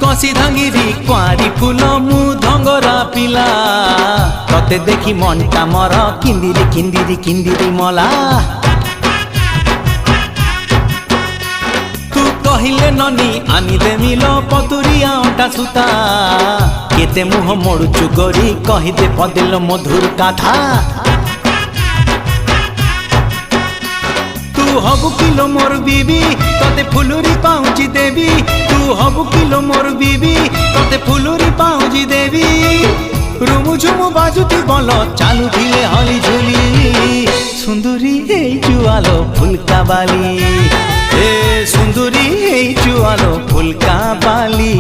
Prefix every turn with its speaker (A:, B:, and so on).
A: कसी धांगिरी कुआरी फूल मु धंगरा पिला तते देखी मनटा मर किंदिरी किंदिरी किंदिरी मला तू कहिले ननी आनी देमिल पतुरिया अटा सुता केते मुह मोड़ुचु गोरी कहिदे पदिल मधुर कथा तू हबु किलो मोर बीबी तते फुलुरी पाउची देवी तू हबु किलो मोर बीबी तते फुलुरी पाउची देवी रुमु झुमु बाजुती बोल चालू धिले हली झुली सुंदरी हे जुआलो फुलका बाली ए सुंदरी हे जुआलो फुलका बाली।